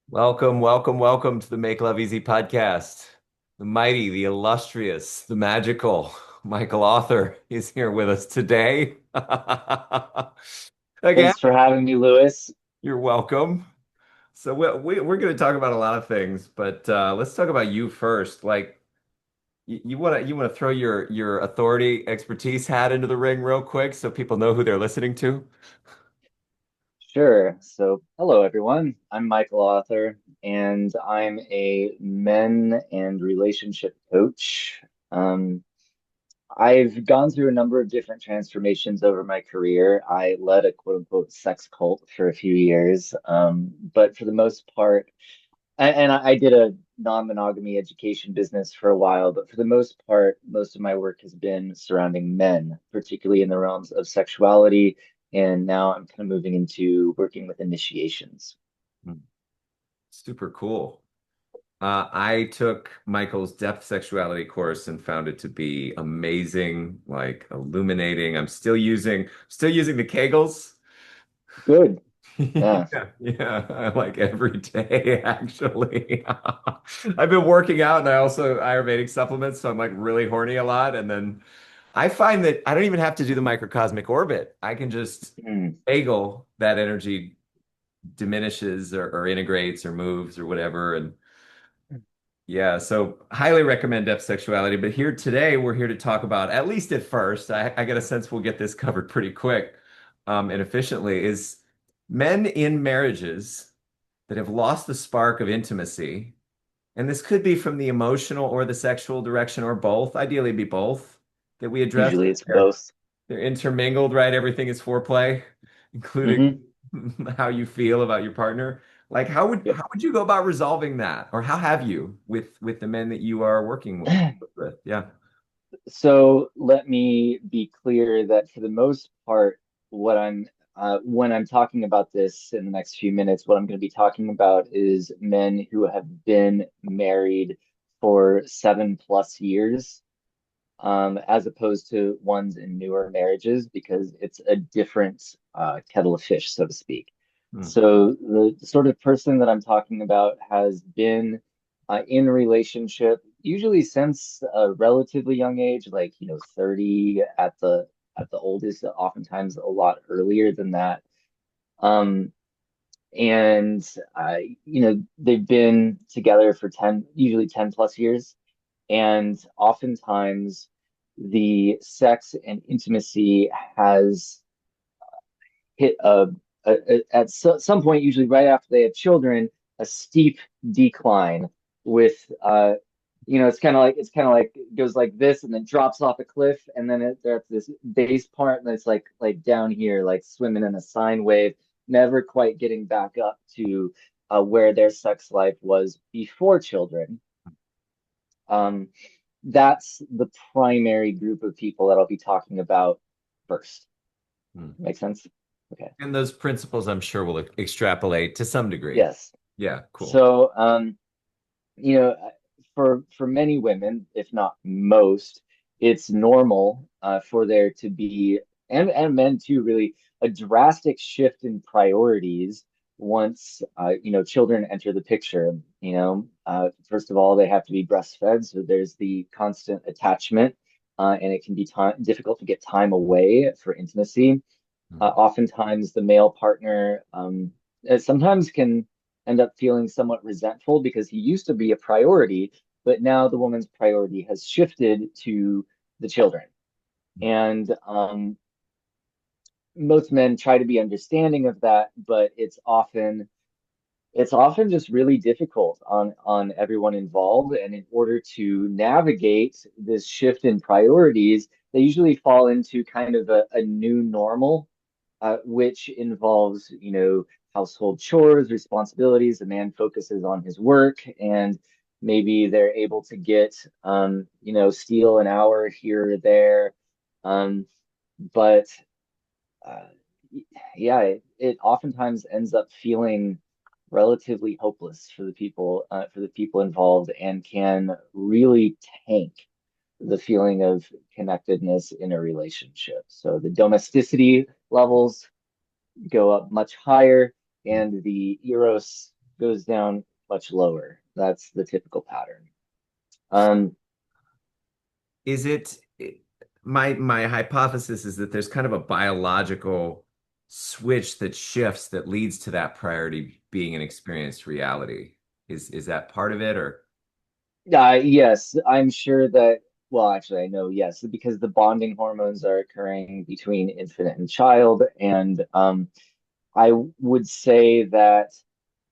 Welcome, welcome, welcome to the Make Love Easy podcast. The mighty, the illustrious, the magical Michael Author is here with us today. Again, Thanks for having me, Lewis. you're welcome. So we're going to talk about a lot of things, but let's talk about you first. Like you want to throw your authority expertise hat into the ring real quick so people know who they're listening to. Sure. So, hello, everyone. I'm Michael Author, and I'm a men and relationship coach. Um, I've gone through a number of different transformations over my career. I led a quote unquote sex cult for a few years. But for the most part, and I did a non-monogamy education business for a while, but for the most part, most of my work has been surrounding men, particularly in the realms of sexuality. And now I'm kind of moving into working with initiations. Super cool. I took Michael's depth sexuality course and found it to be amazing, like illuminating. I'm still using the Kegels. Good. Yeah. Yeah, yeah, I like every day actually. I've been working out and I also Ayurvedic supplements, so I'm like really horny a lot. And then I find that I don't even have to do the microcosmic orbit. I can just Mm. bagel that energy diminishes or integrates or moves or whatever. And yeah, so highly recommend depth sexuality. But here today, we're here to talk about, at least at first, I get a sense we'll get this covered pretty quick and efficiently, is men in marriages that have lost the spark of intimacy. And this could be from the emotional or the sexual direction or both. Ideally, it'd be both that we address. Usually it's They're, both. they're intermingled, right? Everything is foreplay, including Hmm. how you feel about your partner. Like how would Yep. how would you go about resolving that? Or how have you with the men that you are working with? Yeah. So let me be clear that for the most part, what I'm when I'm talking about this in the next few minutes, what I'm going to be talking about is men who have been married for 7+ years, as opposed to ones in newer marriages, because it's a different kettle of fish, so to speak. Hmm. So the sort of person that I'm talking about has been in a relationship usually since a relatively young age, like 30 at the oldest, oftentimes a lot earlier than that. Um, and they've been together for 10, usually 10+ years, and oftentimes the sex and intimacy has hit at some point, usually right after they have children, a steep decline with it's kind of like it goes like this and then drops off a cliff, and then they're at this base part and it's like down here, like swimming in a sine wave, never quite getting back up to where their sex life was before children. um, that's the primary group of people that I'll be talking about first. Hmm. Make sense? Okay. And those principles, I'm sure, will extrapolate to some degree. Yes. Yeah, cool. So, you know, for many women, if not most, it's normal for there to be, and men too, really, a drastic shift in priorities once children enter the picture. First of all, they have to be breastfed, so there's the constant attachment, and it can be difficult to get time away for intimacy. Hmm. Oftentimes, the male partner sometimes can end up feeling somewhat resentful because he used to be a priority, but now the woman's priority has shifted to the children. And most men try to be understanding of that, but it's often just really difficult on everyone involved. And in order to navigate this shift in priorities, they usually fall into kind of a new normal, which involves, household chores, responsibilities. The man focuses on his work, and maybe they're able to get, steal an hour here or there. Um, but uh, yeah, it oftentimes ends up feeling relatively hopeless for the people involved, and can really tank the feeling of connectedness in a relationship. So the domesticity levels go up much higher, and the eros goes down much lower. That's the typical pattern. Um, Is it my hypothesis is that there's kind of a biological switch that shifts that leads to that priority being an experienced reality. Is that part of it or yes, I'm sure that, well, actually, I know, yes, because the bonding hormones are occurring between infant and child. And I would say that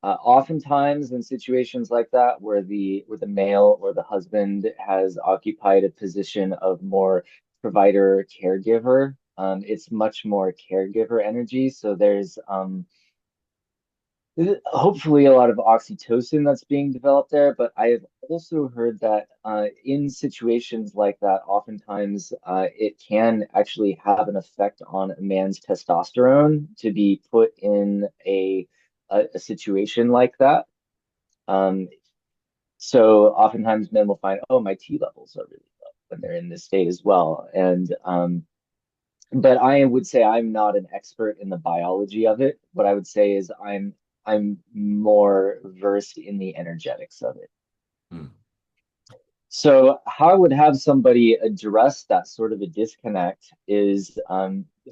oftentimes in situations like that, where the male or the husband has occupied a position of more provider caregiver, it's much more caregiver energy. So there's hopefully a lot of oxytocin that's being developed there, but I have also heard that in situations like that, oftentimes it can actually have an effect on a man's testosterone to be put in a situation like that. Um, so oftentimes men will find, oh, my T levels are really low when they're in this state as well. And but I would say I'm not an expert in the biology of it. What I would say is I'm more versed in the energetics of it. Hmm. So how I would have somebody address that sort of a disconnect is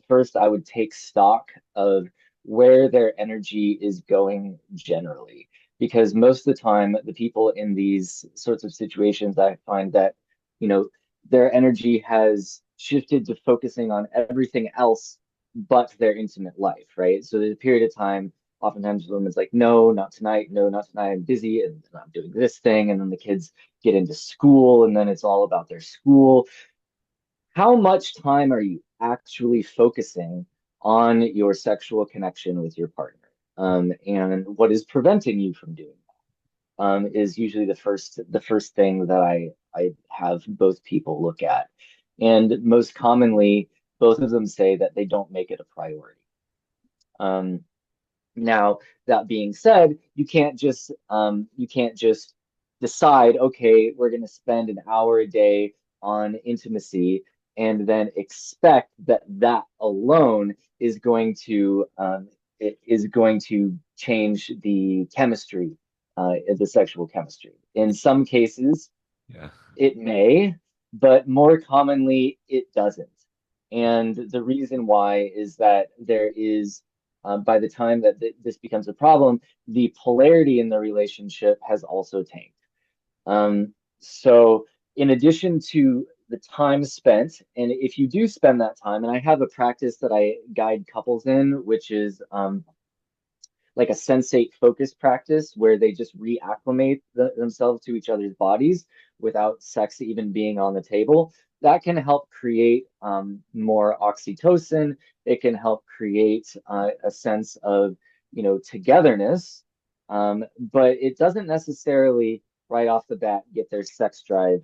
first I would take stock of where their energy is going generally. Because most of the time, the people in these sorts of situations, I find that, you know, their energy has shifted to focusing on everything else but their intimate life, right? So there's a period of time, oftentimes the woman's like, no, not tonight, no, not tonight, I'm busy and I'm doing this thing. And then the kids get into school and then it's all about their school. How much time are you actually focusing on your sexual connection with your partner? And what is preventing you from doing that? Is usually the first thing that I have both people look at. And most commonly, both of them say that they don't make it a priority. Um, Now, that being said, you can't just decide, okay, we're going to spend an hour a day on intimacy and then expect that that alone is going to change the chemistry, the sexual chemistry. In some cases, yeah. it may, but more commonly, it doesn't. And the reason why is that there is, by the time that this becomes a problem, the polarity in the relationship has also tanked. So, in addition to the time spent, and if you do spend that time, and I have a practice that I guide couples in, which is like a sensate focus practice where they just reacclimate themselves to each other's bodies without sex even being on the table. That can help create more oxytocin. It can help create a sense of, togetherness. But it doesn't necessarily right off the bat get their sex drive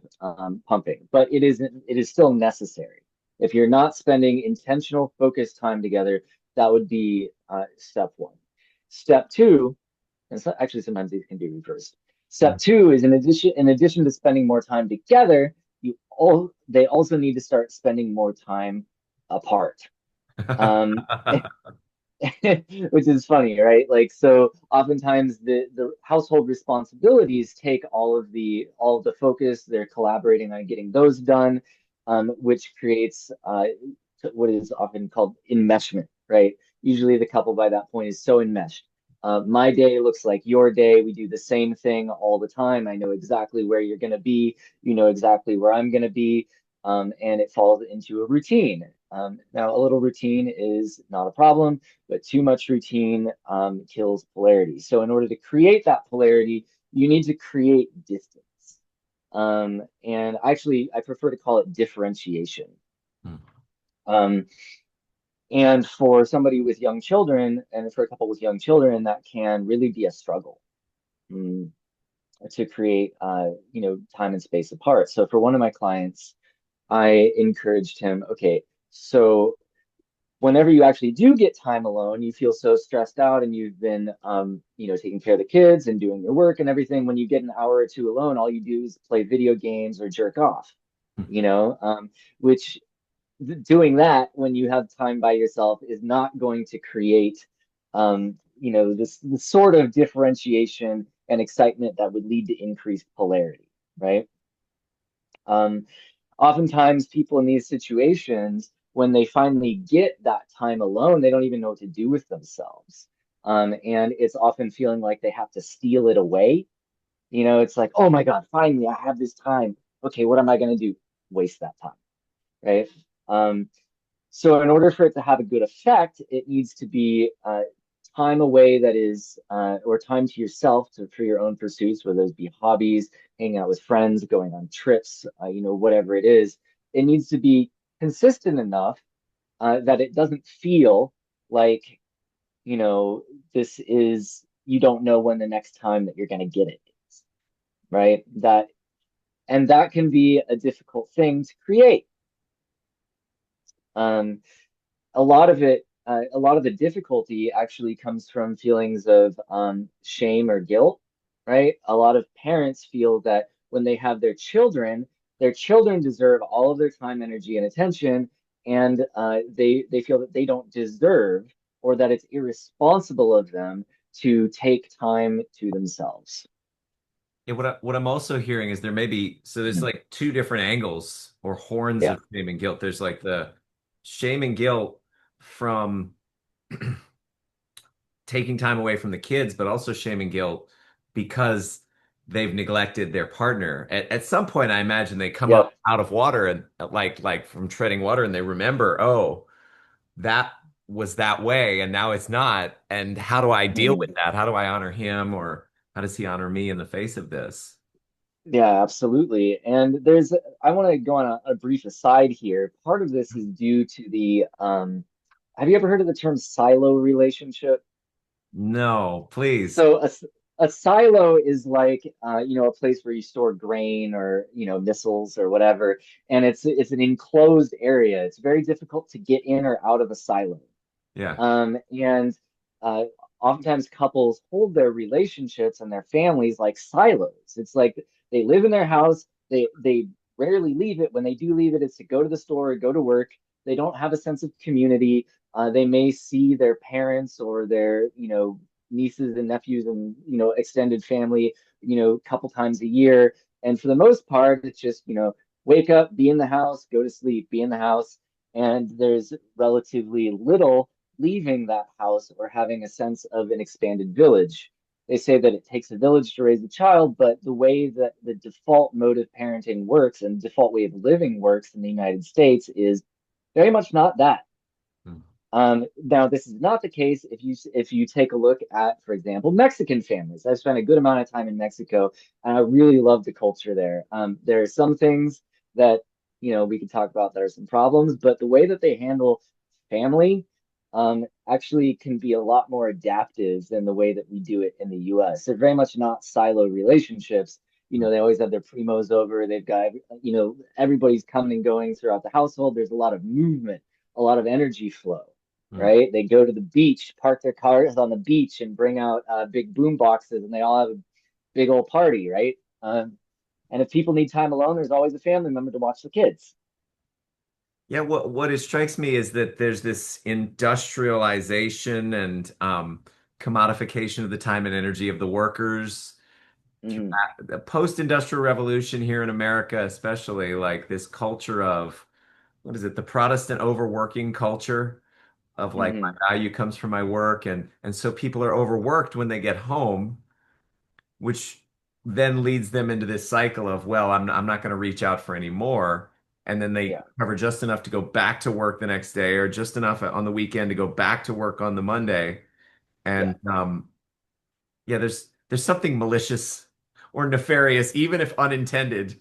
pumping. But it is still necessary. If you're not spending intentional focused time together, that would be step one. Step two, and so actually sometimes these can be reversed. Step Hmm. two is in addition to spending more time together, they also need to start spending more time apart. Um, which is funny, right? Like, so oftentimes the household responsibilities take all of the focus. They're collaborating on getting those done, which creates what is often called enmeshment, right? Usually the couple by that point is so enmeshed. My day looks like your day. We do the same thing all the time. I know exactly where you're going to be. You know exactly where I'm going to be. And it falls into a routine. Now, a little routine is not a problem, but too much routine kills polarity. So, in order to create that polarity, you need to create distance. And actually, I prefer to call it differentiation. Hmm. Um, and for somebody with young children, and for a couple with young children, that can really be a struggle um, to create, time and space apart. So, for one of my clients, I encouraged him, okay, so whenever you actually do get time alone, you feel so stressed out and you've been, taking care of the kids and doing your work and everything. When you get an hour or two alone, all you do is play video games or jerk off, you know, which doing that when you have time by yourself is not going to create this sort of differentiation and excitement that would lead to increased polarity, right? Um, Oftentimes people in these situations, when they finally get that time alone, they don't even know what to do with themselves. And it's often feeling like they have to steal it away. It's like, oh my God, finally I have this time. Okay, what am I going to do? Waste that time, right? Um, so in order for it to have a good effect, it needs to be time away that is, or time to yourself for your own pursuits, whether those be hobbies, hanging out with friends, going on trips, whatever it is. It needs to be consistent enough that it doesn't feel like, you know, you don't know when the next time that you're going to get it is, right? And that can be a difficult thing to create. Um, a lot of the difficulty actually comes from feelings of shame or guilt, right? A lot of parents feel that when they have their children deserve all of their time, energy, and attention, and they feel that they don't deserve or that it's irresponsible of them to take time to themselves. Yeah, what I'm also hearing is there may be so there's Mhm. like two different angles or horns Yeah, of shame and guilt. There's like the shame and guilt from taking time away from the kids, but also shame and guilt because they've neglected their partner. At some point, I imagine they come up yep. out of water and like from treading water, and they remember, oh, that was that way, and now it's not. And how do I deal with Mhm. that? How do I honor him, or how does he honor me in the face of this? Yeah, absolutely. And I want to go on a brief aside here. Part of this is due to have you ever heard of the term silo relationship? No, please. So a silo is like, a place where you store grain or, missiles or whatever. And it's an enclosed area. It's very difficult to get in or out of a silo. Yeah. And uh, Oftentimes couples hold their relationships and their families like silos. It's like they live in their house. They rarely leave it. When they do leave it, it's to go to the store or go to work. They don't have a sense of community. They may see their parents or their, nieces and nephews and, extended family, a couple times a year. And for the most part, it's just, wake up, be in the house, go to sleep, be in the house. And there's relatively little leaving that house or having a sense of an expanded village. They say that it takes a village to raise a child, but the way that the default mode of parenting works and default way of living works in the United States is very much not that. Mm. Now, this is not the case if you take a look at, for example, Mexican families. I've spent a good amount of time in Mexico, and I really love the culture there. There are some things that we can talk about that are some problems, but the way that they handle family actually can be a lot more adaptive than the way that we do it in the U.S. They're very much not silo relationships. They always have their primos over. They've got everybody's coming and going throughout the household. There's a lot of movement, a lot of energy flow, Mm. right? They go to the beach, park their cars on the beach, and bring out big boom boxes, and they all have a big old party, right? And if people need time alone, there's always a family member to watch the kids. Yeah, what it strikes me is that there's this industrialization and commodification of the time and energy of the workers. Hmm. The post-industrial revolution here in America, especially like this culture of what is it, the Protestant overworking culture of like Hmm. my value comes from my work, and so people are overworked when they get home, which then leads them into this cycle of, well, I'm not going to reach out for any more. And then they Yeah, cover just enough to go back to work the next day or just enough on the weekend to go back to work on the Monday. yeah. And yeah, there's something malicious or nefarious, even if unintended,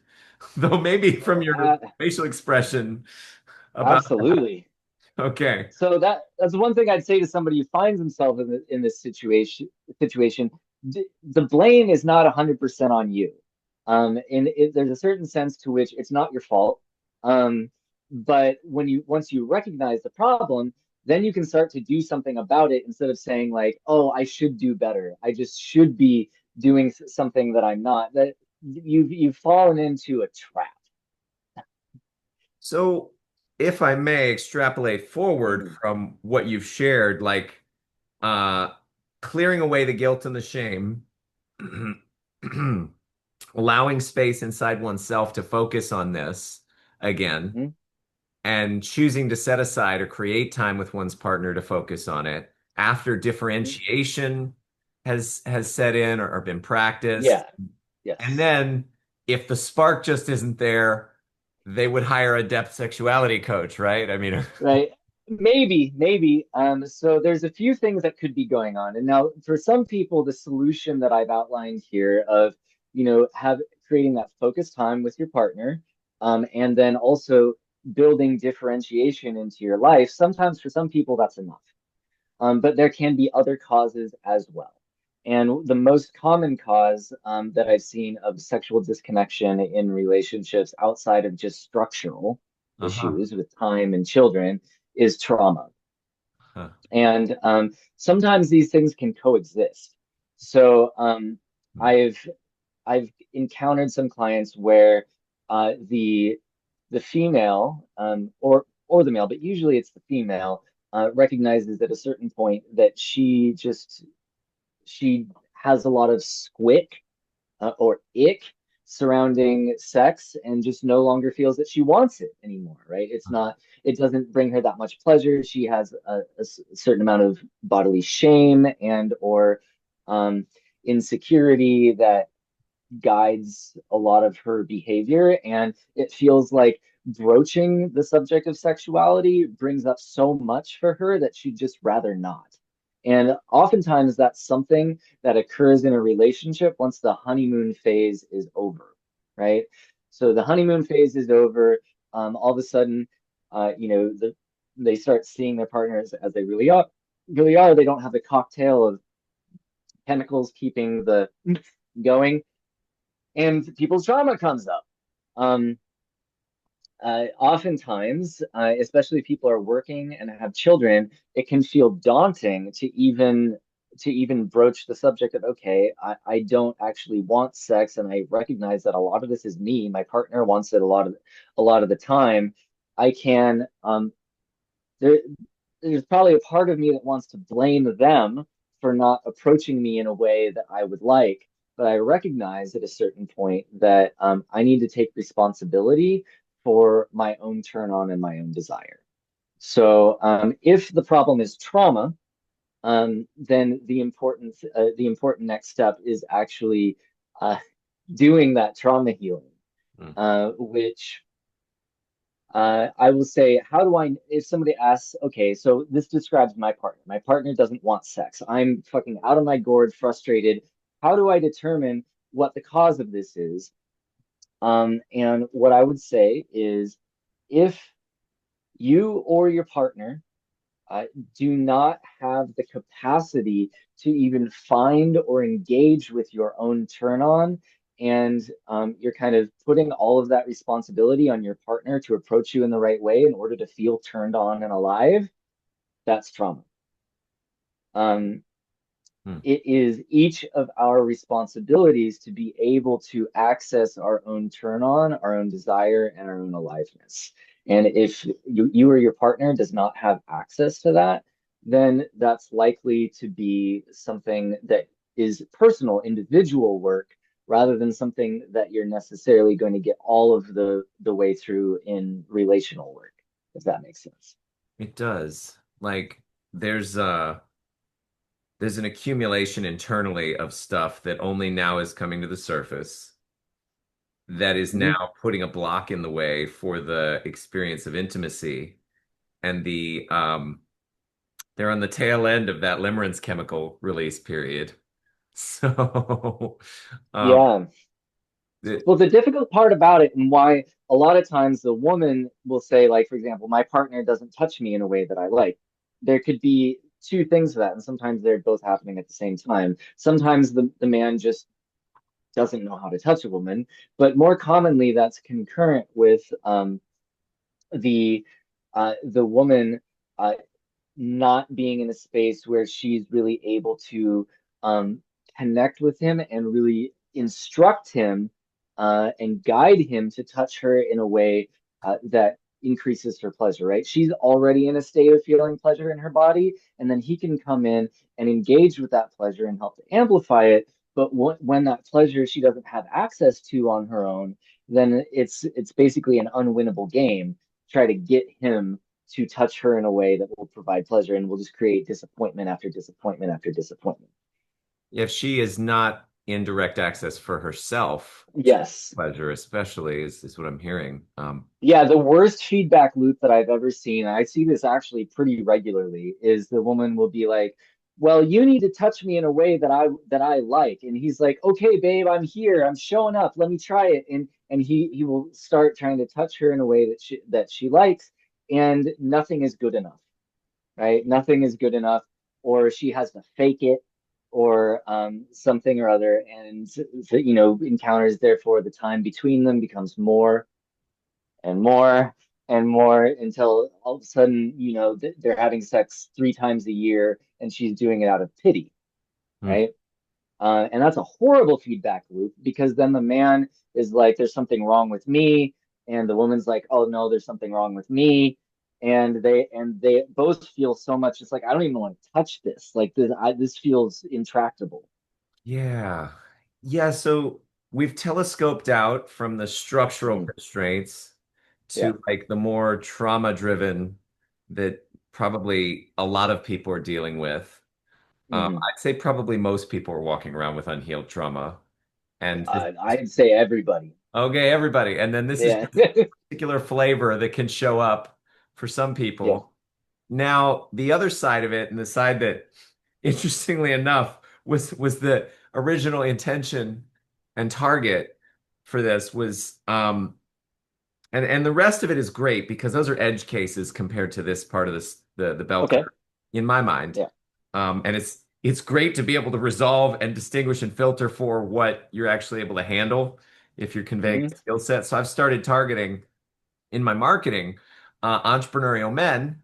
though maybe from Oh, your facial expression about, absolutely. okay. So that's one thing I'd say to somebody who finds himself in this situation. The blame is not 100% on you. There's a certain sense to which it's not your fault. Um, but once you recognize the problem, then you can start to do something about it instead of saying like, "Oh, I should do better. I just should be doing something that I'm not." That you've fallen into a trap. So if I may extrapolate forward Mhm. from what you've shared, like uh clearing away the guilt and the shame, allowing space inside oneself to focus on this again, Mhm. and choosing to set aside or create time with one's partner to focus on it after Mhm. differentiation has set in or been practiced. Yeah. And Yes. then if the spark just isn't there, they would hire a depth sexuality coach, right? I mean, Right. Maybe. So there's a few things that could be going on. And now for some people, the solution that I've outlined here of, have creating that focused time with your partner, and then also building differentiation into your life, sometimes for some people that's enough. But there can be other causes as well. And the most common cause that I've seen of sexual disconnection in relationships outside of just structural uh-huh. issues with time and children is trauma. Huh. And sometimes these things can coexist. So Hmm. I've I've encountered some clients where the female or the male, but usually it's the female, recognizes at a certain point that she has a lot of squick or ick surrounding sex and just no longer feels that she wants it anymore, right? It doesn't bring her that much pleasure. She has certain amount of bodily shame and or um, insecurity that guides a lot of her behavior. And it feels like broaching the subject of sexuality brings up so much for her that she'd just rather not. And oftentimes that's something that occurs in a relationship once the honeymoon phase is over, right? So the honeymoon phase is over. All of a sudden, they start seeing their partners as they really are. Really are. They don't have the cocktail of chemicals keeping the going, and people's trauma comes up. Um, Oftentimes, especially if people are working and have children, it can feel daunting to even broach the subject of, okay, I don't actually want sex, and I recognize that a lot of this is me. My partner wants it a lot of the time. I can there there's probably a part of me that wants to blame them for not approaching me in a way that I would like. But I recognize at a certain point that I need to take responsibility for my own turn on and my own desire. So if the problem is trauma, then the important next step is actually uh, doing that trauma healing, Hmm. which I will say, how do I, if somebody asks, okay, so this describes my partner. My partner doesn't want sex. I'm fucking out of my gourd, frustrated. How do I determine what the cause of this is? And what I would say is if you or your partner uh, do not have the capacity to even find or engage with your own turn on. And you're kind of putting all of that responsibility on your partner to approach you in the right way in order to feel turned on and alive. That's trauma. Um, Hmm. it is each of our responsibilities to be able to access our own turn on, our own desire, and our own aliveness. And if you or your partner does not have access to that, then that's likely to be something that is personal, individual work rather than something that you're necessarily going to get all of the way through in relational work, if that makes sense. It does. Like there's uh there's an accumulation internally of stuff that only now is coming to the surface that is Mhm. now putting a block in the way for the experience of intimacy. And they're on the tail end of that limerence chemical release period. So um Yeah. it, Well, the difficult part about it, and why a lot of times the woman will say, like, for example, my partner doesn't touch me in a way that I like. There could be two things to that, and sometimes they're both happening at the same time. Sometimes the man just doesn't know how to touch a woman, but more commonly that's concurrent with the woman uh, not being in a space where she's really able to um, connect with him and really instruct him and guide him to touch her in a way that increases her pleasure, right? She's already in a state of feeling pleasure in her body, and then he can come in and engage with that pleasure and help to amplify it. But when that pleasure she doesn't have access to on her own, then it's basically an unwinnable game. Try to get him to touch her in a way that will provide pleasure and will just create disappointment after disappointment after disappointment. If she is not in direct access for herself, Yes. pleasure especially is what I'm hearing. Yeah, the worst feedback loop that I've ever seen, and I see this actually pretty regularly, is the woman will be like, "Well, you need to touch me in a way that I like." And he's like, "Okay, babe, I'm here. I'm showing up. Let me try it." And he will start trying to touch her in a way that she likes, and nothing is good enough, right? Nothing is good enough, or she has to fake it, or something or other, and encounters, therefore the time between them becomes more and more and more until all of a sudden, they're having sex 3 times a year and she's doing it out of pity, Hmm. right? And that's a horrible feedback loop because then the man is like, there's something wrong with me. And the woman's like, oh no, there's something wrong with me. And they both feel so much. It's like, I don't even want to touch this. Like this feels intractable. Yeah. Yeah, so we've telescoped out from the structural Mhm. constraints Yeah. to like the more trauma driven that probably a lot of people are dealing with. Hmm. I'd say probably most people are walking around with unhealed trauma. And this, I'd say everybody. okay, everybody. And then this is Yeah. just a particular flavor that can show up for some Yeah. people. Now, the other side of it, and the side that, interestingly enough, was the original intention and target for this was and the rest of it is great because those are edge cases compared to this part of the bell curve Okay. in my mind. Yeah. And it's great to be able to resolve and distinguish and filter for what you're actually able to handle if you're conveying Hmm. a skill set. So I've started targeting in my marketing entrepreneurial men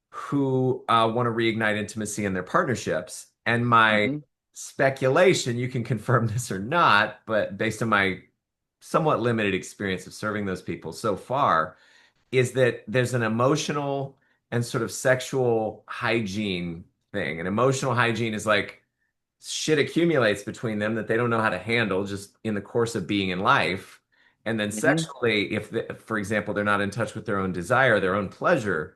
who want to reignite intimacy in their partnerships. And my Hmm. speculation, you can confirm this or not, but based on my somewhat limited experience of serving those people so far, is that there's an emotional and sort of sexual hygiene thing. And emotional hygiene is like shit accumulates between them that they don't know how to handle just in the course of being in life. And then Hmm. sexually, for example, they're not in touch with their own desire, their own pleasure,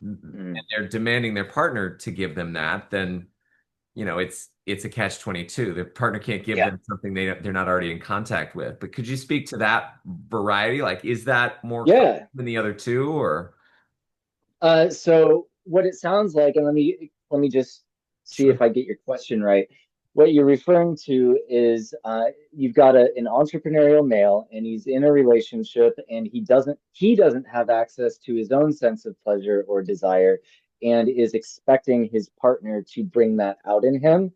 and Hmm. they're demanding their partner to give them that, then it's a catch 22. The partner can't give Yeah. them something they're not already in contact with. But could you speak to that variety? Like, is that more common Yeah. than the other two, or So what it sounds like, and let me just see sure? if I get your question right. What you're referring to is you've got an entrepreneurial male, and he's in a relationship, and he doesn't have access to his own sense of pleasure or desire, and is expecting his partner to bring that out in him.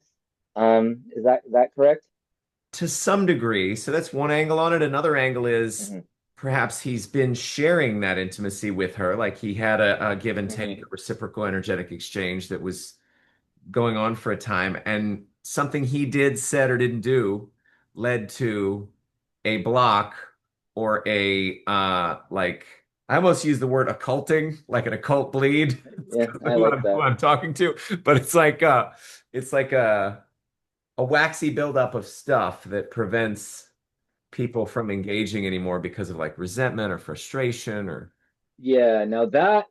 Is that correct? To some degree. So that's one angle on it. Another angle is Hmm. perhaps he's been sharing that intimacy with her, like he had a give and take, a Hmm. reciprocal energetic exchange that was going on for a time, and something he did, said, or didn't do led to a block or a like I almost use the word occulting, like an occult bleed. It's Yeah, because of I who like I'm that. talking to, but it's like a waxy buildup of stuff that prevents people from engaging anymore because of like resentment or frustration or Yeah, now that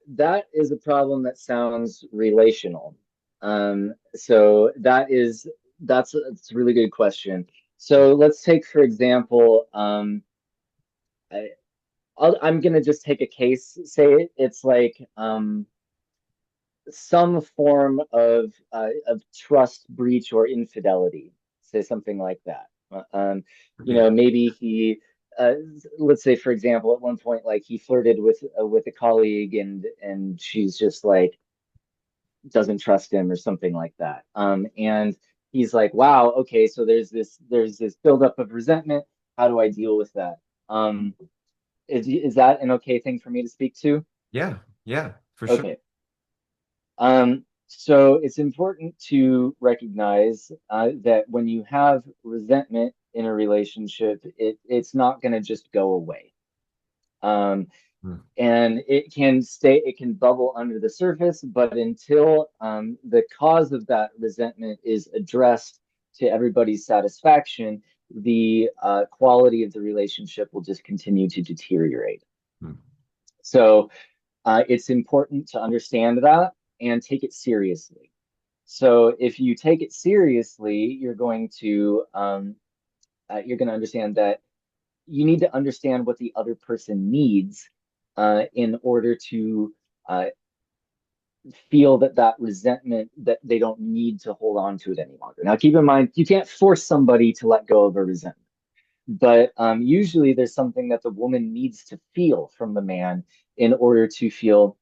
is a problem that sounds relational. So that's a really good question. So let's take, for example, I, I'm gonna just take a case. Say it's like some form of trust breach or infidelity. Say something like that. okay. Maybe uh, let's say, for example, at one point, like he flirted with a colleague, and she's just like doesn't trust him or something like that. And he's like, wow, okay, so there's this buildup of resentment. How do I deal with that? Um, is that an okay thing for me to speak to? Yeah, yeah, for sure. Okay. So it's important to recognize that when you have resentment in a relationship, it's not going to just go away. Um, Mm, And it can bubble under the surface, but until the cause of that resentment is addressed to everybody's satisfaction, the quality of the relationship will just continue to deteriorate. mm, So it's important to understand that and take it seriously. So if you take it seriously, you're going to understand that you need to understand what the other person needs in order to uh, feel that resentment, that they don't need to hold on to it any longer. Now, keep in mind, you can't force somebody to let go of a resentment, but usually there's something that the woman needs to feel from the man in order to feel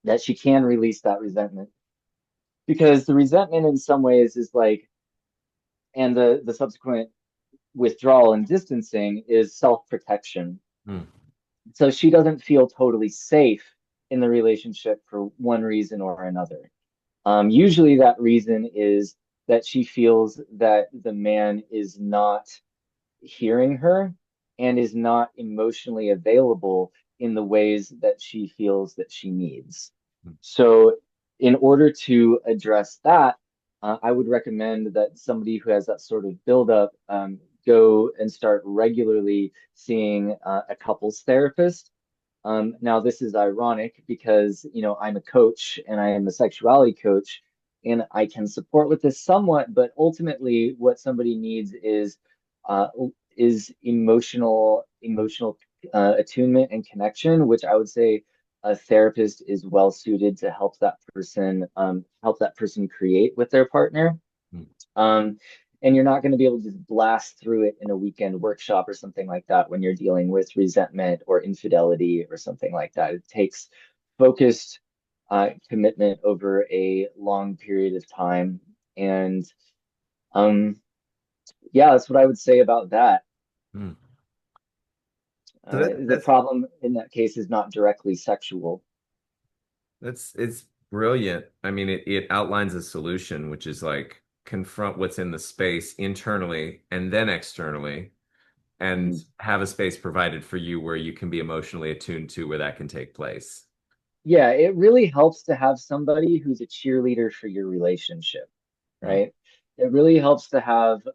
that she can release that resentment. Because the resentment, in some ways, is like, and the subsequent withdrawal and distancing is self-protection. mm, So she doesn't feel totally safe in the relationship for one reason or another. Usually, that reason is that she feels that the man is not hearing her and is not emotionally available in the ways that she feels that she needs. mm. So, in order to address that, I would recommend that somebody who has that sort of buildup go and start regularly seeing a couples therapist. Now, this is ironic because, I'm a coach and I am a sexuality coach, and I can support with this somewhat, but ultimately, what somebody needs uh, is emotional attunement and connection, which I would say a therapist is well suited to help that person create with their partner. Mm. Um, and you're not going to be able to just blast through it in a weekend workshop or something like that when you're dealing with resentment or infidelity or something like that. It takes focused commitment over a long period of time. And yeah, that's what I would say about that. Mm. So that, The problem in that case is not directly sexual. it's brilliant. I mean, it outlines a solution, which is like confront what's in the space internally and then externally, and Mhm. have a space provided for you where you can be emotionally attuned to where that can take place. Yeah, it really helps to have somebody who's a cheerleader for your relationship, Mm, right? It really helps to have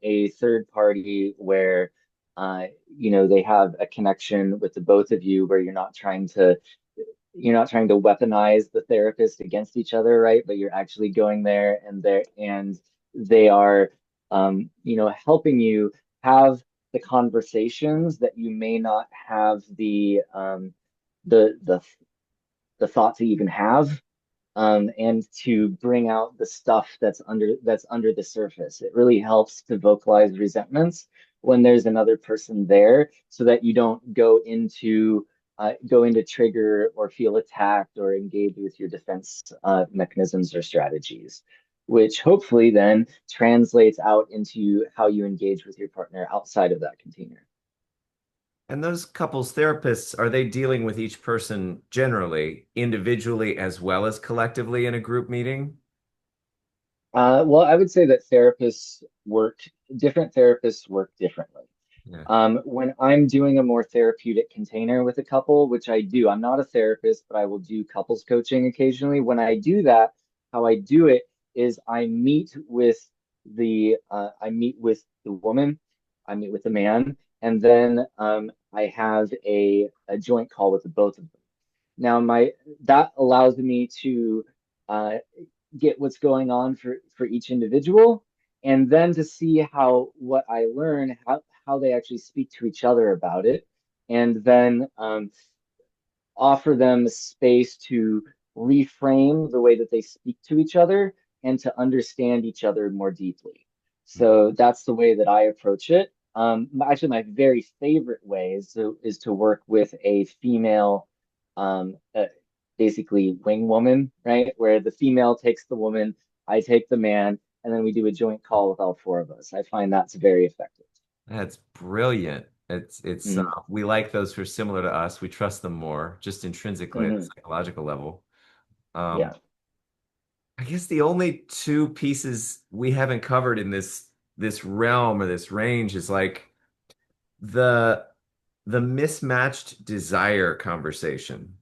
a third party where they have a connection with the both of you where you're not trying to weaponize the therapist against each other, right? But you're actually going there and they are helping you have the conversations that you may not have the the the thought to even have, and to bring out the stuff that's under the surface. It really helps to vocalize resentments when there's another person there, so that you don't go into trigger or feel attacked or engage with your defense mechanisms or strategies, which hopefully then translates out into how you engage with your partner outside of that container. And those couples therapists, are they dealing with each person generally, individually as well as collectively in a group meeting? Well, I would say that different therapists work differently. Yeah. When I'm doing a more therapeutic container with a couple, which I do, I'm not a therapist, but I will do couples coaching occasionally. When I do that, how I do it is I meet with the woman, I meet with the man, and then I have a joint call with the both of them. Now, that allows me to uh, get what's going on for each individual, and then to see how what I learn, how they actually speak to each other about it, and then offer them space to reframe the way that they speak to each other and to understand each other more deeply. So that's the way that I approach it. Actually, my very favorite way is to work with a female, basically wing woman, right? Where the female takes the woman, I take the man, and then we do a joint call with all four of us. I find that's very effective. That's brilliant. It's Mm, we like those who are similar to us. We trust them more, just intrinsically at the mhm. psychological level. Um, Yeah. I guess the only two pieces we haven't covered in this realm or this range is like the the mismatched desire conversation.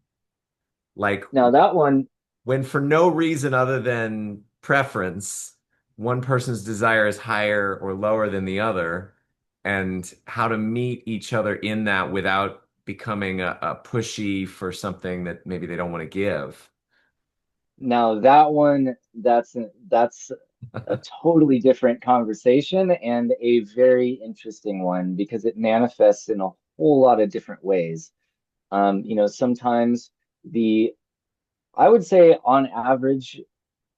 Like Now that one, when for no reason other than preference, one person's desire is higher or lower than the other, and how to meet each other in that without becoming a pushy for something that maybe they don't want to give. now that one, that's a totally different conversation and a very interesting one because it manifests in a whole lot of different ways. Sometimes the I would say on average,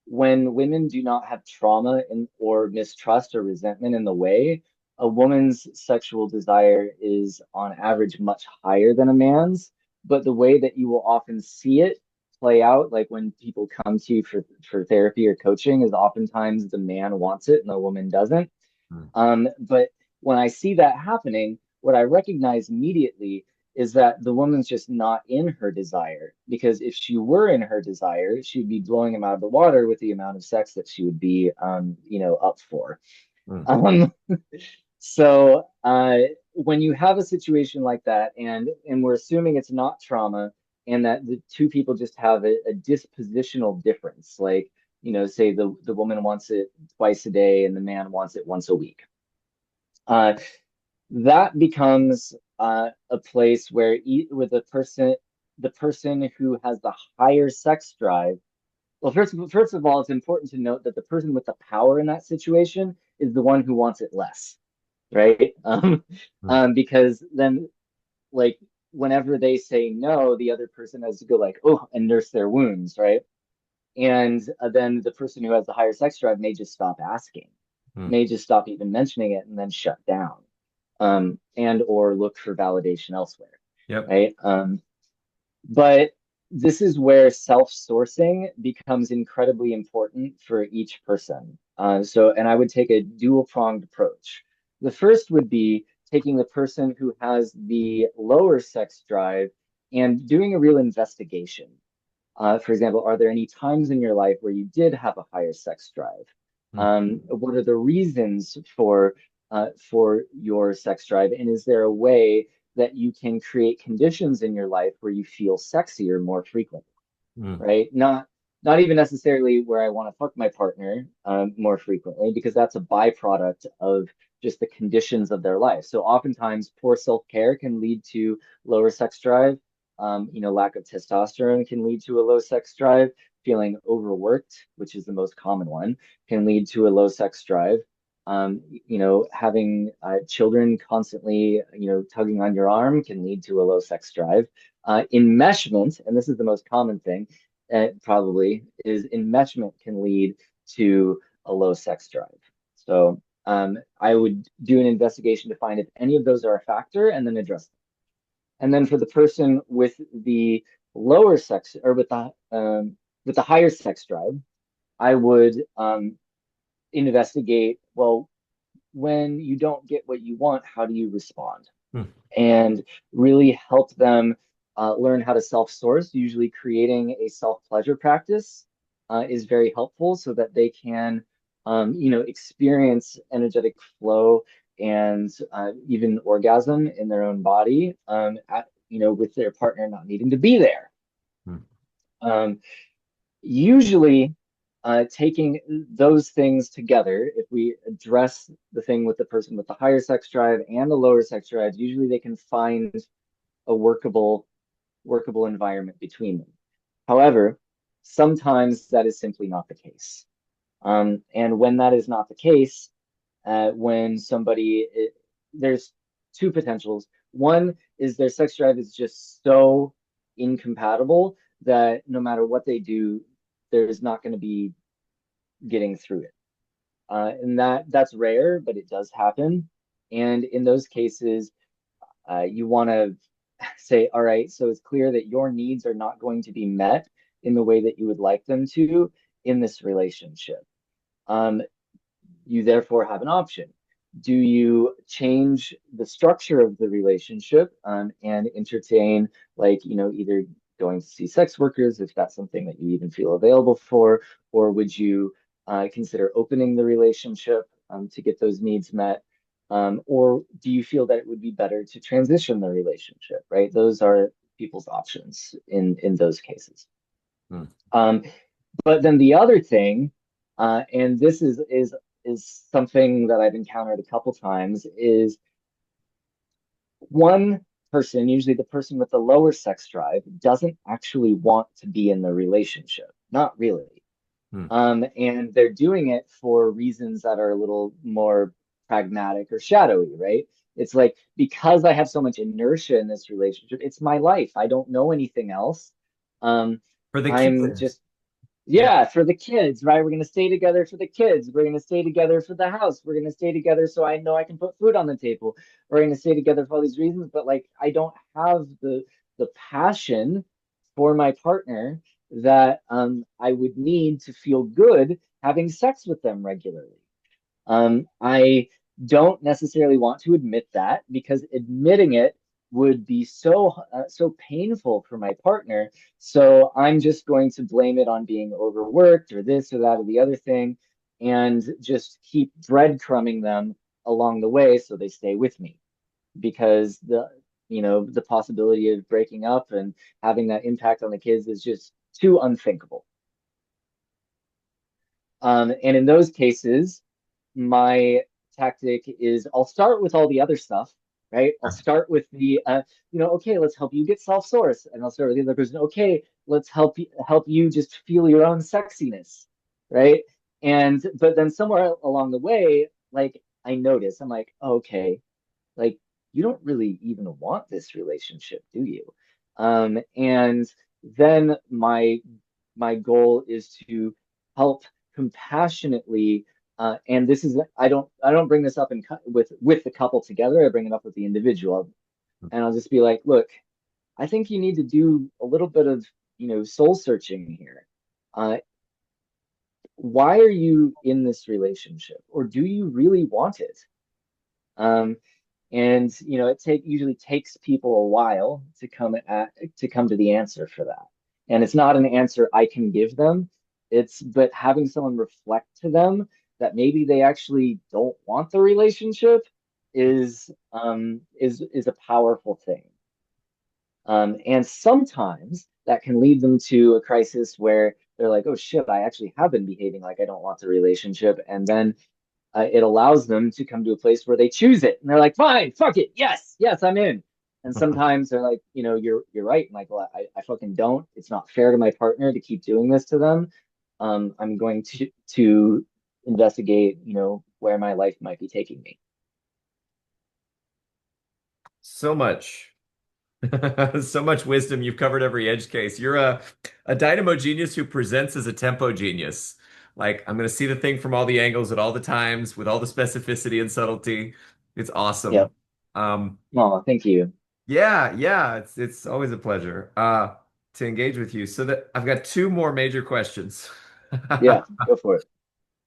when women do not have trauma or mistrust or resentment in the way, a woman's sexual desire is on average much higher than a man's. But the way that you will often see it play out, like when people come to you for therapy or coaching, is oftentimes the man wants it and the woman doesn't. Hmm. But when I see that happening, what I recognize immediately is that the woman's just not in her desire. Because if she were in her desire, she'd be blowing him out of the water with the amount of sex that she would be, up for. Hmm. Um, so when you have a situation like that, and we're assuming it's not trauma, and that the two people just have a dispositional difference, like say the woman wants it twice a day and the man wants it once a week. Uh, that becomes a place where where the person who has the higher sex drive. Well, first of all, it's important to note that the person with the power in that situation is the one who wants it less, right? Hmm. Because then, like, whenever they say no, the other person has to go like, oh, and nurse their wounds, right? And then the person who has the higher sex drive may just stop asking, Hmm. may just stop even mentioning it, and then shut down, and or look for validation elsewhere, Yep. right? But this is where self-sourcing becomes incredibly important for each person. And I would take a dual-pronged approach. The first would be taking the person who has the lower sex drive and doing a real investigation. For example, are there any times in your life where you did have a higher sex drive? Hmm. What are the reasons for your sex drive? And is there a way that you can create conditions in your life where you feel sexier more frequently? Hmm. Right? Not even necessarily where I want to fuck my partner more frequently, because that's a byproduct of just the conditions of their life. So oftentimes, poor self-care can lead to lower sex drive. Lack of testosterone can lead to a low sex drive. Feeling overworked, which is the most common one, can lead to a low sex drive. Having children constantly, tugging on your arm can lead to a low sex drive. Enmeshment, and this is the most common thing, probably, is enmeshment can lead to a low sex drive. So I would do an investigation to find if any of those are a factor and then address them. And then for the person with the lower sex or with the higher sex drive, I would investigate, well, when you don't get what you want, how do you respond? Hmm. And really help them learn how to self-source. Usually creating a self-pleasure practice is very helpful so that they can, experience energetic flow and even orgasm in their own body, with their partner not needing to be there. Hmm. Um, Usually, taking those things together, if we address the thing with the person with the higher sex drive and the lower sex drive, usually they can find a workable environment between them. However, sometimes that is simply not the case. And when that is not the case, when there's two potentials. One is their sex drive is just so incompatible that no matter what they do, there's not going to be getting through it. And that's rare, but it does happen. And in those cases, you want to say, all right, so it's clear that your needs are not going to be met in the way that you would like them to in this relationship. Um, you therefore have an option. Do you change the structure of the relationship and entertain, like, either going to see sex workers if that's something that you even feel available for, or would you consider opening the relationship to get those needs met? Or do you feel that it would be better to transition the relationship, right? Those are people's options in those cases. Hmm. Um, but then the other thing, and this is something that I've encountered a couple times, is one person, usually the person with the lower sex drive, doesn't actually want to be in the relationship. Not really. Hmm. And they're doing it for reasons that are a little more pragmatic or shadowy, right? It's like, because I have so much inertia in this relationship, it's my life. I don't know anything else. Um, For the I'm kids. just, Yeah. yeah, for the kids, right? We're going to stay together for the kids. We're going to stay together for the house. We're going to stay together so I know I can put food on the table. We're going to stay together for all these reasons, but like I don't have the passion for my partner that I would need to feel good having sex with them regularly. I don't necessarily want to admit that because admitting it would be so painful for my partner. So I'm just going to blame it on being overworked or this or that or the other thing, and just keep breadcrumbing them along the way so they stay with me because the possibility of breaking up and having that impact on the kids is just too unthinkable. And in those cases, my tactic is I'll start with all the other stuff, right? I'll start with okay, let's help you get self-source. And I'll start with the other person, okay, let's help you just feel your own sexiness, right? But then somewhere along the way, like I notice, I'm like, okay, like you don't really even want this relationship, do you? And then my goal is to help compassionately, and this is I don't bring this up with the couple together. I bring it up with the individual, and I'll just be like, look, I think you need to do a little bit of soul searching here. Uh, why are you in this relationship, or do you really want it? Um, and it usually takes people a while to come to the answer for that. And it's not an answer I can give them. But having someone reflect to them that maybe they actually don't want the relationship is a powerful thing. And sometimes that can lead them to a crisis where they're like, oh shit, I actually have been behaving like I don't want the relationship. And then it allows them to come to a place where they choose it and they're like, fine, fuck it, yes, yes, I'm in. And sometimes they're like, you're right, Michael. I fucking don't. It's not fair to my partner to keep doing this to them. I'm going to investigate, where my life might be taking me. So much. So much wisdom. You've covered every edge case. You're a dynamo genius who presents as a tempo genius. Like, I'm going to see the thing from all the angles at all the times with all the specificity and subtlety. It's awesome. Yep. Um, Oh, thank you. yeah, it's always a pleasure to engage with you. So that I've got two more major questions. Yeah, go for it.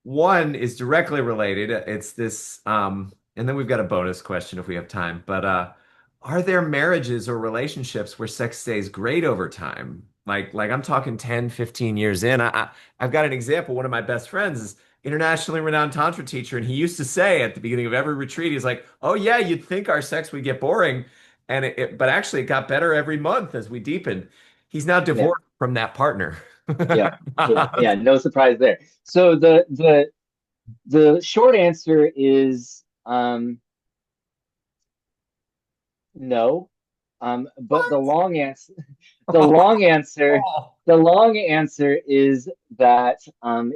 One is directly related. It's this, and then we've got a bonus question if we have time. But are there marriages or relationships where sex stays great over time? Like I'm talking 10, 15 years in. I've got an example. One of my best friends is internationally renowned tantra teacher, and he used to say at the beginning of every retreat, he's like, "Oh yeah, you'd think our sex would get boring, and but actually it got better every month as we deepened." He's now Yeah, divorced from that partner. yeah, yeah. No surprise there. So the short answer is no. But the long answer, the long answer, the long answer is that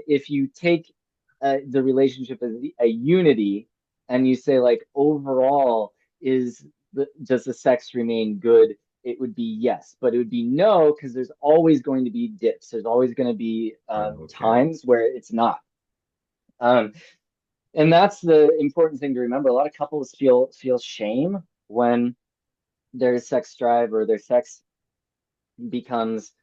if you take the relationship as a unity and you say like overall does the sex remain good? It would be yes, but it would be no because there's always going to be dips. There's always going to be Okay. times where it's not. Um, and that's the important thing to remember. A lot of couples feel shame when their sex drive or their sex becomes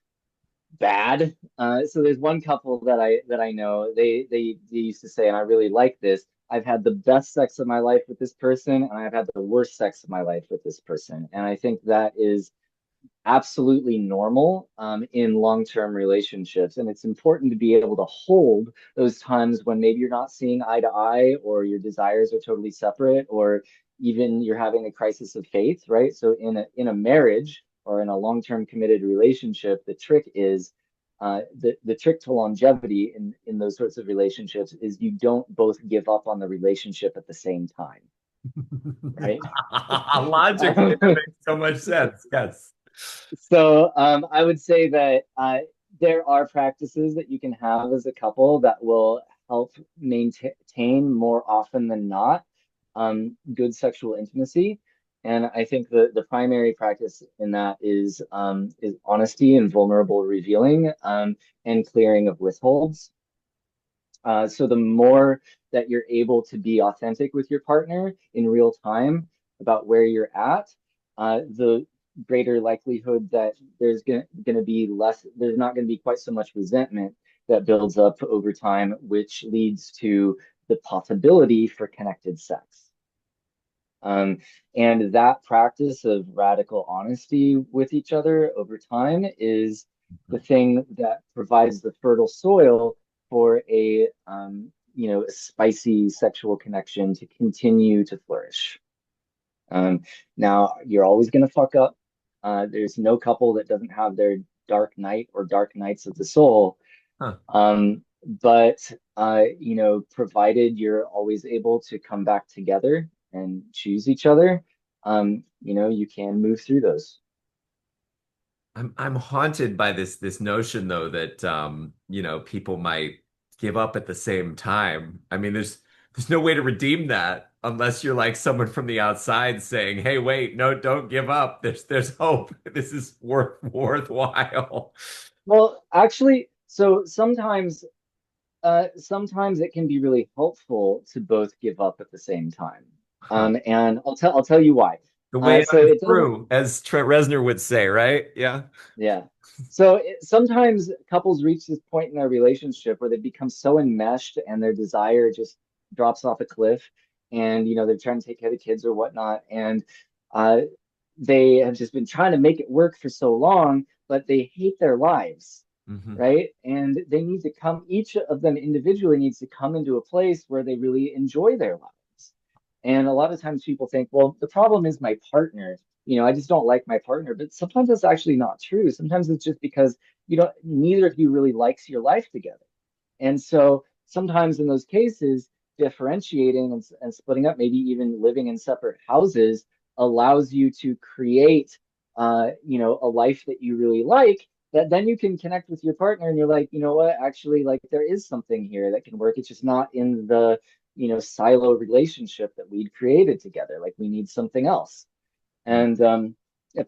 bad. So there's one couple that I know. They used to say, and I really like this. I've had the best sex of my life with this person, and I've had the worst sex of my life with this person. And I think that is absolutely normal in long-term relationships. And it's important to be able to hold those times when maybe you're not seeing eye to eye, or your desires are totally separate, or even you're having a crisis of faith, right? So in a marriage or in a long-term committed relationship, the trick is the trick to longevity in those sorts of relationships is you don't both give up on the relationship at the same time, right? Logically, that makes so much sense. Yes. I would say that there are practices that you can have as a couple that will help maintain more often than not good sexual intimacy. And I think the primary practice in that is honesty and vulnerable revealing and clearing of withholds. So the more that you're able to be authentic with your partner in real time about where you're at, the greater likelihood that there's going to be less, there's not going to be quite so much resentment that builds up over time, which leads to the possibility for connected sex. Um, and that practice of radical honesty with each other over time is the thing that provides the fertile soil for a spicy sexual connection to continue to flourish. Um, Now, you're always going to fuck up. There's no couple that doesn't have their dark night or dark nights of the soul. Huh. But provided you're always able to come back together and choose each other, you can move through those. I'm haunted by this notion though that people might give up at the same time. I mean, there's no way to redeem that unless you're like someone from the outside saying, "Hey, wait, no, don't give up. There's hope. This is worthwhile." Well, actually, so sometimes it can be really helpful to both give up at the same time. Huh. And I'll tell you why. The way So out is it doesn't. through, as Trent Reznor would say, right? Yeah. Yeah. Sometimes couples reach this point in their relationship where they become so enmeshed and their desire just drops off a cliff, and they're trying to take care of the kids or whatnot, and uh, they have just been trying to make it work for so long, but they hate their lives, Hmm. right? And they need to come, each of them individually needs to come into a place where they really enjoy their lives. And a lot of times people think, well, the problem is my partner. I just don't like my partner. But sometimes that's actually not true. Sometimes it's just because neither of you really likes your life together. And so sometimes in those cases, differentiating and splitting up, maybe even living in separate houses, allows you to create, a life that you really like. That then you can connect with your partner, and you're like, you know what, actually, like there is something here that can work. It's just not in the, silo relationship that we'd created together. Like we need something else. And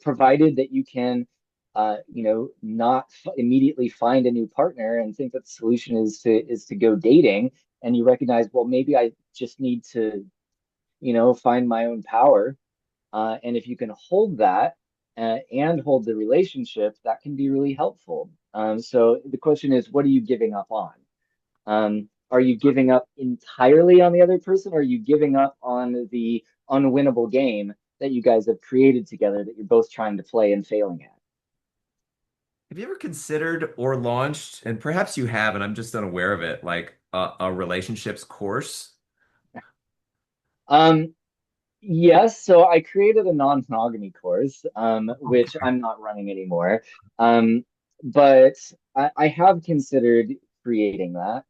provided that you can not immediately find a new partner and think that the solution is to go dating, and you recognize, well, maybe I just need to find my own power. And if you can hold that and hold the relationship, that can be really helpful. So the question is, what are you giving up on? Are you giving up entirely on the other person, or are you giving up on the unwinnable game that you guys have created together that you're both trying to play and failing at? Have you ever considered or launched, and perhaps you have, and I'm just unaware of it, like a relationships course? Um, yes, so I created a non-monogamy course, which I'm not running anymore. Um, but I have considered creating that.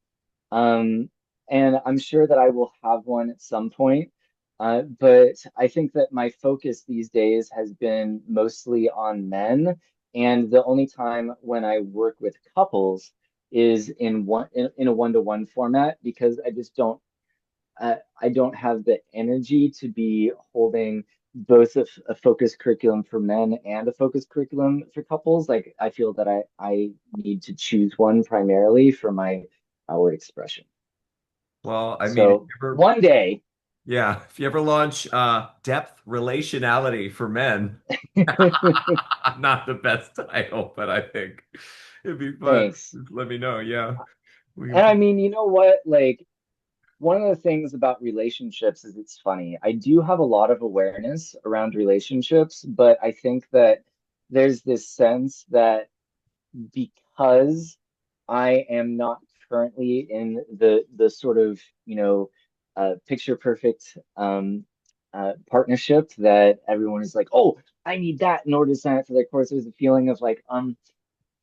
Um, and I'm sure that I will have one at some point. But I think that my focus these days has been mostly on men. And the only time when I work with couples is in a one-to-one format, because I don't have the energy to be holding both a focused curriculum for men and a focused curriculum for couples. Like I feel that I need to choose one primarily for my outward expression. Well, I mean, if So you ever, one day, yeah, if you ever launch depth relationality for men, not the best title, but I think it'd be fun. thanks. Just let me know. Yeah, we And can. I mean, you know what? Like one of the things about relationships is it's funny. I do have a lot of awareness around relationships, but I think that there's this sense that because I am not currently in the sort of, picture perfect partnership that everyone is like, oh, I need that in order to sign up for their course. There's a feeling of like, am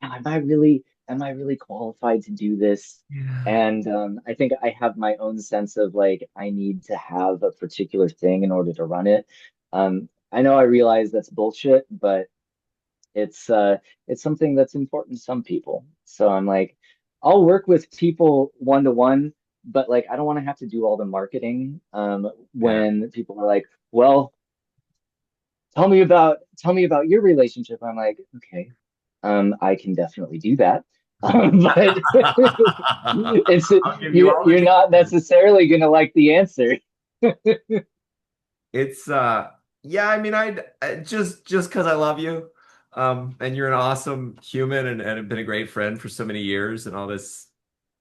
I really qualified to do this? Yeah. And I think I have my own sense of like I need to have a particular thing in order to run it. I know I realize that's bullshit, but it's something that's important to some people. So I'm like, I'll work with people one to one, but like I don't want to have to do all the marketing Yeah. when people are like, well, tell me about your relationship. I'm like, okay, I can definitely do that. But it's I'll give you you're all the you're not details. necessarily gonna like the answer. It's yeah, I mean just because I love you, and you're an awesome human and have been a great friend for so many years and all this.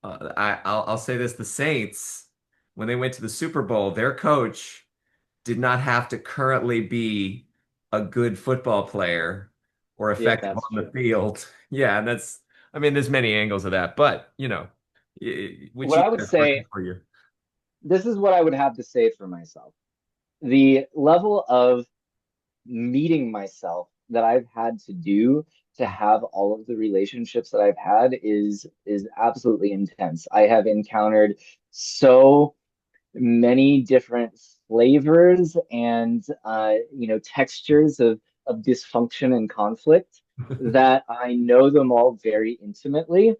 I'll say this: the Saints, when they went to the Super Bowl, their coach did not have to currently be a good football player or Yeah, effective that's on the true. field. Yeah, and that's, I mean, there's many angles of that, but which What you I would guys working say, for you. this is what I would have to say for myself. The level of meeting myself that I've had to do to have all of the relationships that I've had is absolutely intense. I have encountered so many different flavors and textures of dysfunction and conflict that I know them all very intimately,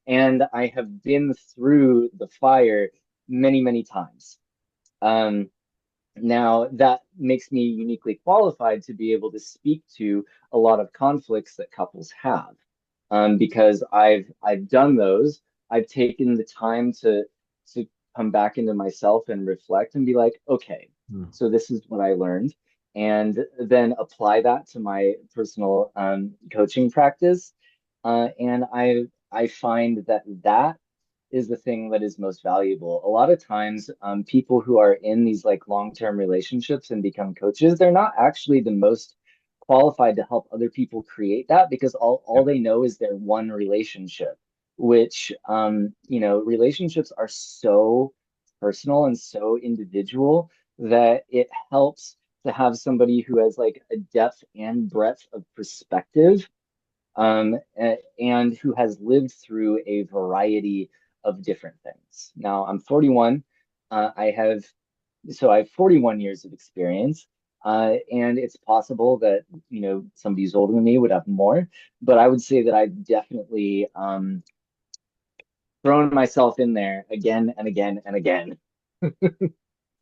and I have been through the fire many, many times. Um, Now, that makes me uniquely qualified to be able to speak to a lot of conflicts that couples have, because I've done those. I've taken the time to come back into myself and reflect and be like, okay, Hmm. so this is what I learned, and then apply that to my personal coaching practice. And I find that that is the thing that is most valuable. A lot of times, people who are in these like long-term relationships and become coaches, they're not actually the most qualified to help other people create that because all they know is their one relationship, which relationships are so personal and so individual that it helps to have somebody who has like a depth and breadth of perspective, and who has lived through a variety of different things. Now, I'm 41. I have 41 years of experience, and it's possible that somebody who's older than me would have more, but I would say that I've definitely thrown myself in there again and again and again.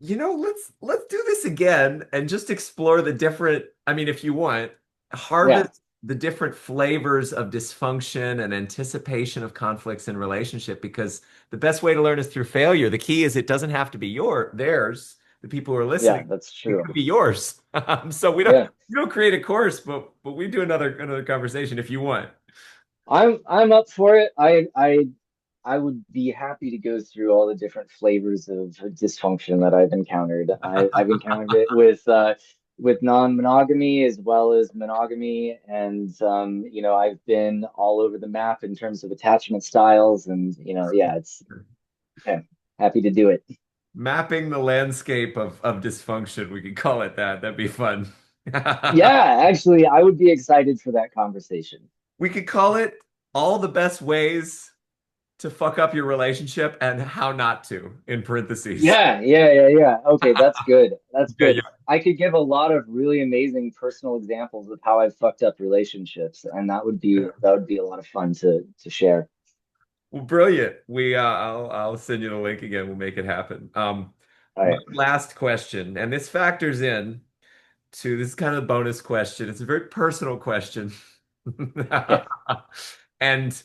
Let's do this again and just explore the different, I mean, if you want, Yeah, harvest the different flavors of dysfunction and anticipation of conflicts in relationship because the best way to learn is through failure. The key is it doesn't have to be theirs. The people who are yeah, listening, that's it true. could be yours. So Yeah. we don't create a course, but we do another conversation if you want. I'm up for it. I would be happy to go through all the different flavors of dysfunction that I've encountered. I've encountered it with non-monogamy as well as monogamy, and I've been all over the map in terms of attachment styles, and yeah, it's okay. Happy to do it. Mapping the landscape of dysfunction, we could call it that. That'd be fun. Yeah, actually, I would be excited for that conversation. We could call it all the best ways to fuck up your relationship and how not to, in parentheses. Yeah, yeah, yeah, yeah. Okay, that's good. That's Yeah, good. yeah. I could give a lot of really amazing personal examples of how I've fucked up relationships, and that would be a lot of fun to share. Well, brilliant. I'll send you the link again. We'll make it happen. All My right. last question, and this factors in to this is kind of a bonus question. It's a very personal question. And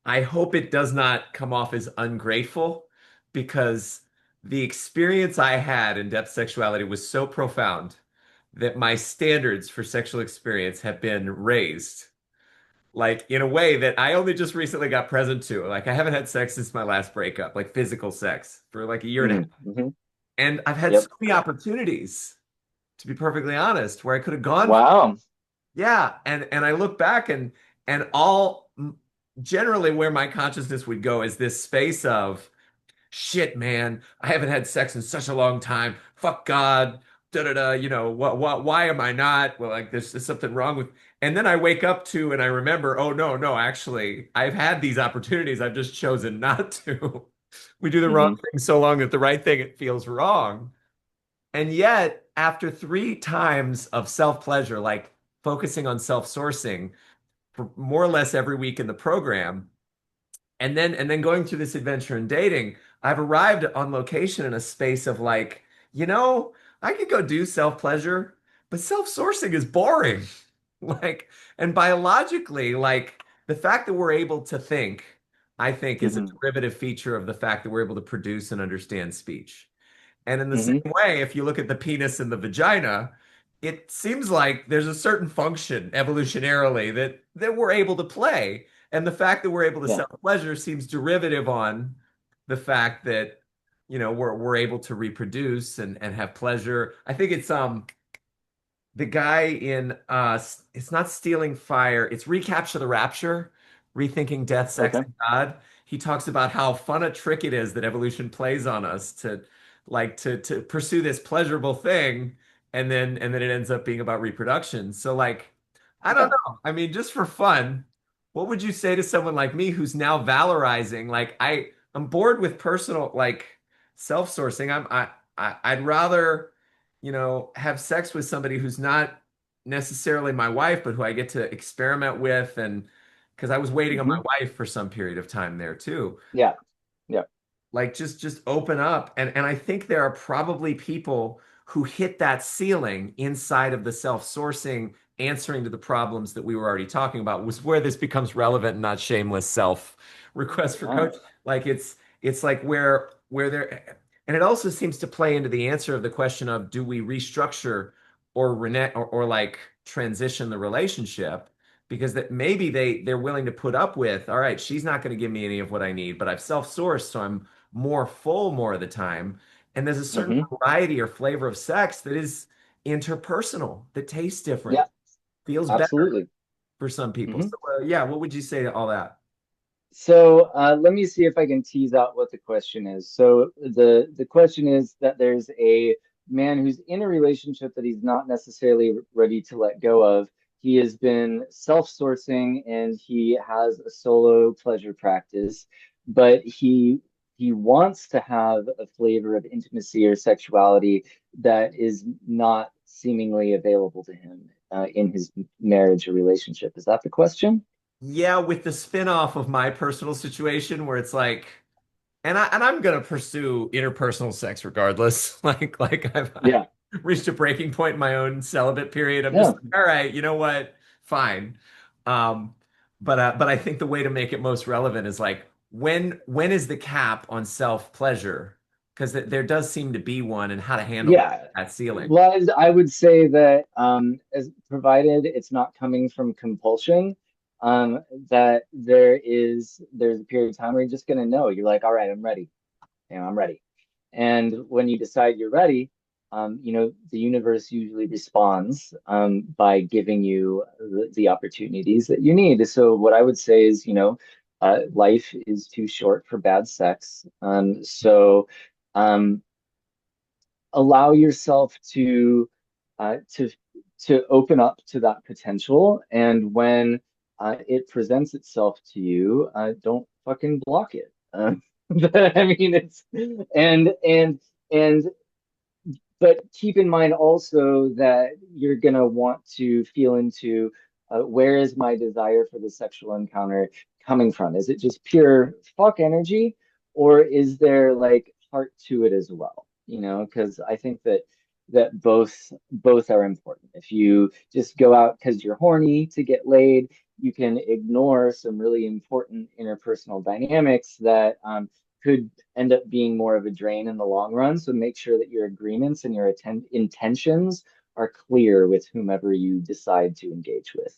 I hope it does not come off as ungrateful because the experience I had in depth sexuality was so profound that my standards for sexual experience have been raised, like in a way that I only just recently got present to. Like I haven't had sex since my last breakup, like physical sex for like a year and a half. Mm-hmm. And I've had so Yep. many opportunities, to be perfectly honest, where I could have gone for Wow. Yeah, and I look back and all generally where my consciousness would go is this space of shit, man, I haven't had sex in such a long time. Fuck God. Da da da, what why am I not? Well, like there's something wrong with. And then I wake up to and I remember, oh no, no, actually, I've had these opportunities. I've just chosen not to. We do the wrong Hmm. thing so long that the right thing it feels wrong. And yet, after 3 times of self-pleasure, like focusing on self-sourcing for more or less every week in the program, and then going through this adventure in dating, I've arrived on location in a space of like, I could go do self-pleasure, but self-sourcing is boring. Like, and biologically, like the fact that we're able to think, I think is a Hmm. derivative feature of the fact that we're able to produce and understand speech. And in the Hmm. same way, if you look at the penis and the vagina, it seems like there's a certain function evolutionarily that we're able to play. And the fact that we're able to Yeah. self-pleasure seems derivative on the fact that, we're able to reproduce and have pleasure. I think it's the guy in it's not Stealing Fire, it's Recapture the Rapture, Rethinking Death, Sex, Okay. and God. He talks about how fun a trick it is that evolution plays on us to like to pursue this pleasurable thing, and then it ends up being about reproduction. So like, I don't Yeah. know. I mean, just for fun, what would you say to someone like me who's now valorizing? Like I'm bored with personal like self-sourcing. I'd rather have sex with somebody who's not necessarily my wife, but who I get to experiment with. And because I was waiting on my Hmm. wife for some period of time there too. Yeah. Yeah. Like just open up. And I think there are probably people who hit that ceiling inside of the self-sourcing, answering to the problems that we were already talking about, was where this becomes relevant and not shameless self request for Yeah. coach. Like it's like where there and it also seems to play into the answer of the question of do we restructure or renege or like transition the relationship? Because that maybe they're willing to put up with, all right, she's not going to give me any of what I need, but I've self-sourced, so I'm more full more of the time. And there's a certain Hmm. variety or flavor of sex that is interpersonal, that tastes different, Yeah. feels better Absolutely. for some people. Hmm. So, yeah, what would you say to all that? So let me see if I can tease out what the question is. So the question is that there's a man who's in a relationship that he's not necessarily ready to let go of. He has been self-sourcing and he has a solo pleasure practice, but he wants to have a flavor of intimacy or sexuality that is not seemingly available to him in his marriage or relationship. Is that the question? Yeah, with the spin-off of my personal situation where it's like, and I'm gonna pursue interpersonal sex regardless. I've Yeah. reached a breaking point in my own celibate period. I'm just Yeah. like, all right, you know what? Fine. Um, but I think the way to make it most relevant is like when is the cap on self-pleasure? Because there does seem to be one, and how to handle Yeah. that ceiling. Well, I would say that as provided it's not coming from compulsion, that there's a period of time where you're just gonna know. You're like, all right, I'm ready. I'm ready. And when you decide you're ready, the universe usually responds by giving you the opportunities that you need. So what I would say is, life is too short for bad sex. Um, allow yourself to uh, to to open up to that potential, and when it presents itself to you, don't fucking block it. I mean, it's and but keep in mind also that you're gonna want to feel into where is my desire for the sexual encounter coming from? Is it just pure fuck energy, or is there like heart to it as well? Because I think that both are important. If you just go out because you're horny to get laid, you can ignore some really important interpersonal dynamics that could end up being more of a drain in the long run. So make sure that your agreements and your intentions are clear with whomever you decide to engage with.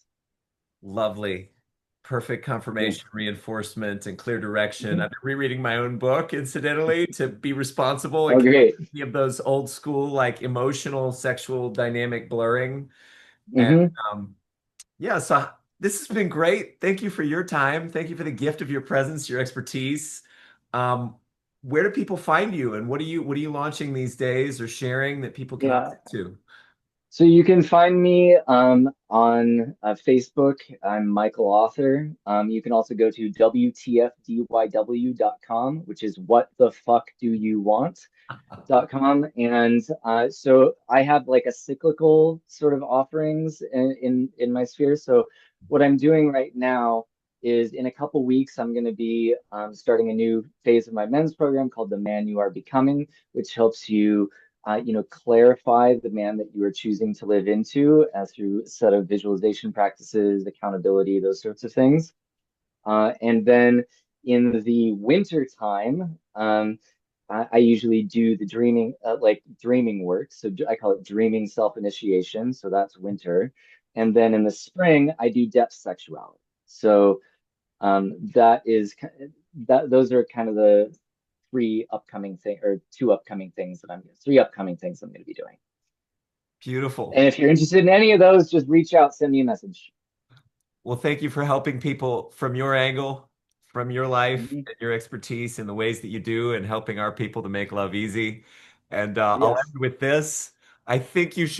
Lovely. Perfect Yeah. confirmation, reinforcement, and clear direction. Hmm. I've been rereading my own book, incidentally, to be responsible Oh, and great. of those old school, like emotional, sexual dynamic blurring. And Hmm. Yeah, so this has been great. Thank you for your time. Thank you for the gift of your presence, your expertise. Um, where do people find you, and what are you launching these days or sharing that people can Yeah. relate to? So you can find me on Facebook. I'm Michael Author. You can also go to WTFDYW.com, which is what the fuck do you want.com. And so I have like a cyclical sort of offerings in my sphere. So what I'm doing right now is in a couple weeks, I'm going to be starting a new phase of my men's program called the Man You Are Becoming, which helps you clarify the man that you are choosing to live into through a set of visualization practices, accountability, those sorts of things. And then in the winter time, I usually do the dreaming, like dreaming work. So I call it dreaming self-initiation. So that's winter. And then in the spring, I do depth sexuality. So that is that those are kind of the three upcoming things I'm going to be doing. Beautiful. And if you're interested in any of those, just reach out, send me a message. Well, thank you for helping people from your angle, from your life, Mhm. and your expertise in the ways that you do, and helping our people to make love easy. And I'll Yes. end with this. I think it's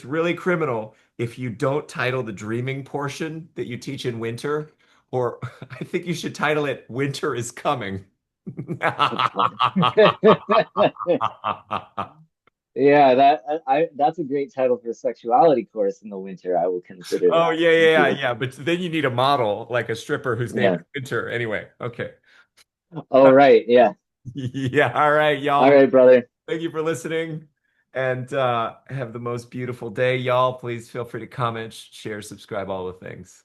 really criminal if you don't title the dreaming portion that you teach in winter, or I think you should title it Winter is Coming. That's funny. Yeah, that's a great title for a sexuality course in the winter. I will consider Oh, that. yeah, Thank yeah, you. yeah. But then you need a model, like a stripper whose name Yeah. is Winter. Anyway, okay. Oh, right. Yeah. Yeah, all right, All y'all. right, brother. Thank you for listening and have the most beautiful day, y'all. Please feel free to comment, share, subscribe, all the things.